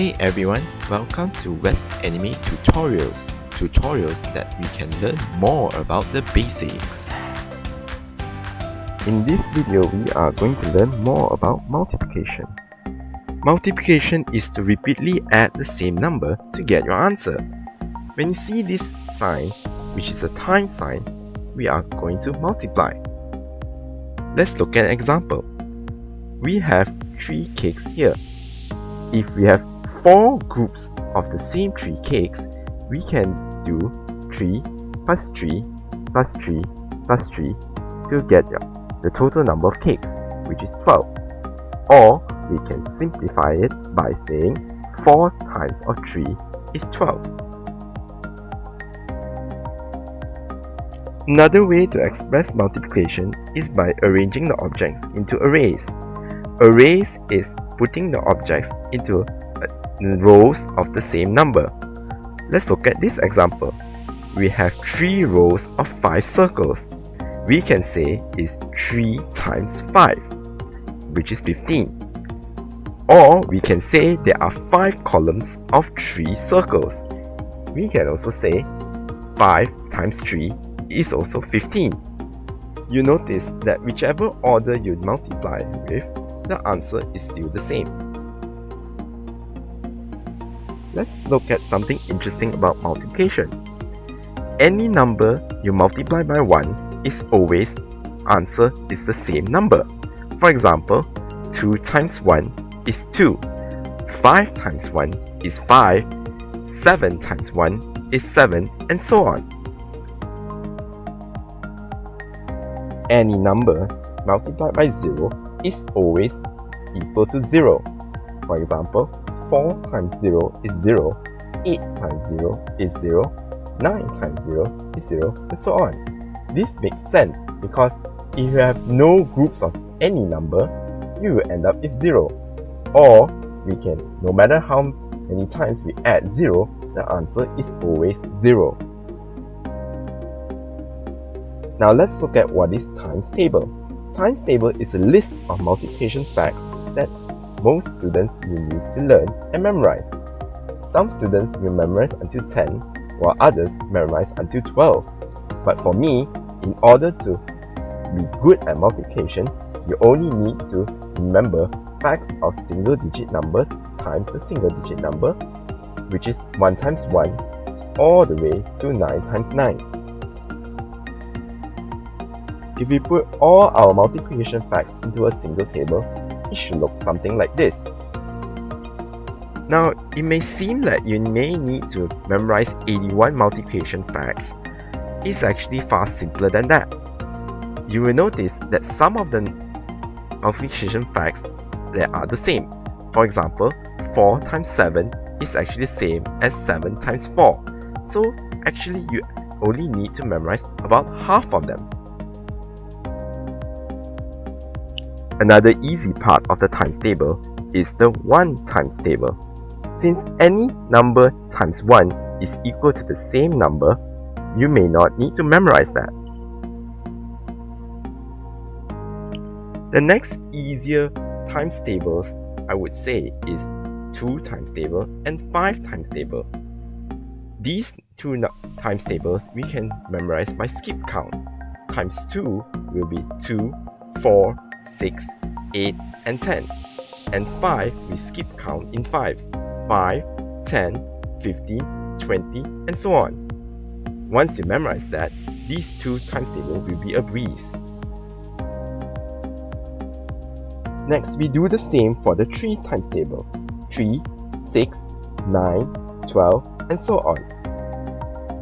Hey everyone, welcome to Westanime tutorials that we can learn more about the basics. In this video, we are going to learn more about multiplication. Multiplication is to repeatedly add the same number to get your answer. When you see this sign, which is a times sign, we are going to multiply. Let's look at an example. We have 3 cakes here. If we have 4 groups of the same 3 cakes, we can do 3 plus 3 plus 3 plus 3 to get the total number of cakes, which is 12. Or we can simplify it by saying 4 times of 3 is 12. Another way to express multiplication is by arranging the objects into arrays. Arrays is putting the objects into rows of the same number. Let's look at this example. We have 3 rows of 5 circles. We can say is 3 times 5, which is 15. Or we can say there are 5 columns of 3 circles. We can also say 5 times 3 is also 15. You notice that whichever order you multiply with, the answer is still the same. Let's look at something interesting about multiplication. Any number you multiply by 1 is always answer is the same number. For example, 2 times 1 is 2, 5 times 1 is 5, 7 times 1 is 7, and so on. Any number multiplied by 0 is always equal to 0. For example, 4 times 0 is 0, 8 times 0 is 0, 9 times 0 is 0, and so on. This makes sense because if you have no groups of any number, you will end up with 0. Or we can, no matter how many times we add 0, the answer is always 0. Now let's look at what is times table. Times table is a list of multiplication facts that most students will need to learn and memorize. Some students will memorize until 10, while others memorize until 12. But for me, in order to be good at multiplication, you only need to remember facts of single-digit numbers times the single-digit number, which is 1 times 1, all the way to 9 times 9. If we put all our multiplication facts into a single table, it should look something like this. Now, it may seem that you may need to memorize 81 multiplication facts. It's actually far simpler than that. You will notice that some of the multiplication facts that are the same. For example, 4 times 7 is actually the same as 7 times 4. So actually you only need to memorize about half of them. Another easy part of the times table is the 1 times table. Since any number times 1 is equal to the same number, you may not need to memorize that. The next easier times tables I would say is 2 times table and 5 times table. These 2 times tables we can memorize by skip count. Times 2 will be 2, 4, 6, 8, and 10. And 5 we skip count in 5s. 5, 10, 15, 20, and so on. Once you memorize that, these 2 times tables will be a breeze. Next, we do the same for the 3 times table. 3, 6, 9, 12, and so on.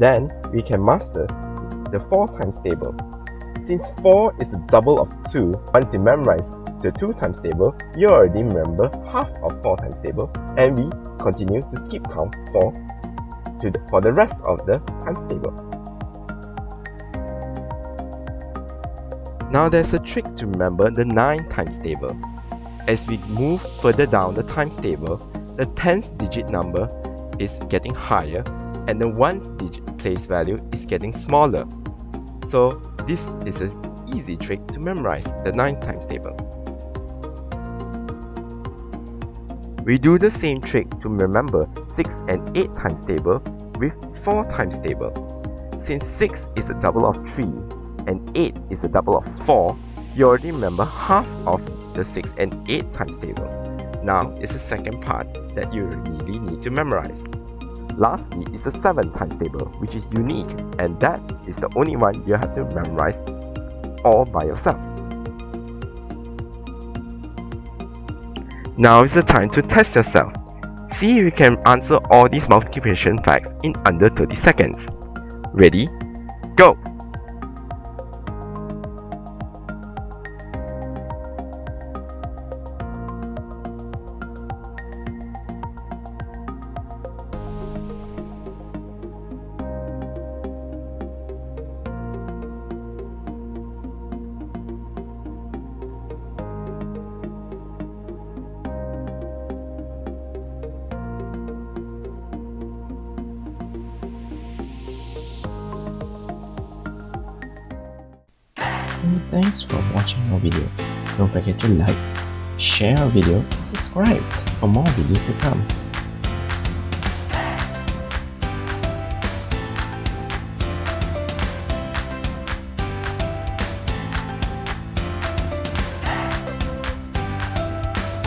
Then, we can master the 4 times table. Since 4 is the double of 2, once you memorize the 2 times table, you already remember half of 4 times table, and we continue to skip count for the rest of the times table. Now there's a trick to remember the 9 times table. As we move further down the times table, the 10th digit number is getting higher and the 1st digit place value is getting smaller. So this is an easy trick to memorize the 9 times table. We do the same trick to remember 6 and 8 times table with 4 times table. Since 6 is a double of 3 and 8 is a double of 4, you already remember half of the 6 and 8 times table. Now is the second part that you really need to memorize. Lastly is the 7 times table, which is unique, and that is the only one you have to memorize all by yourself. Now is the time to test yourself. See if you can answer all these multiplication facts in under 30 seconds. Ready? Go! Thanks for watching our video. Don't forget to like, share our video and subscribe for more videos to come.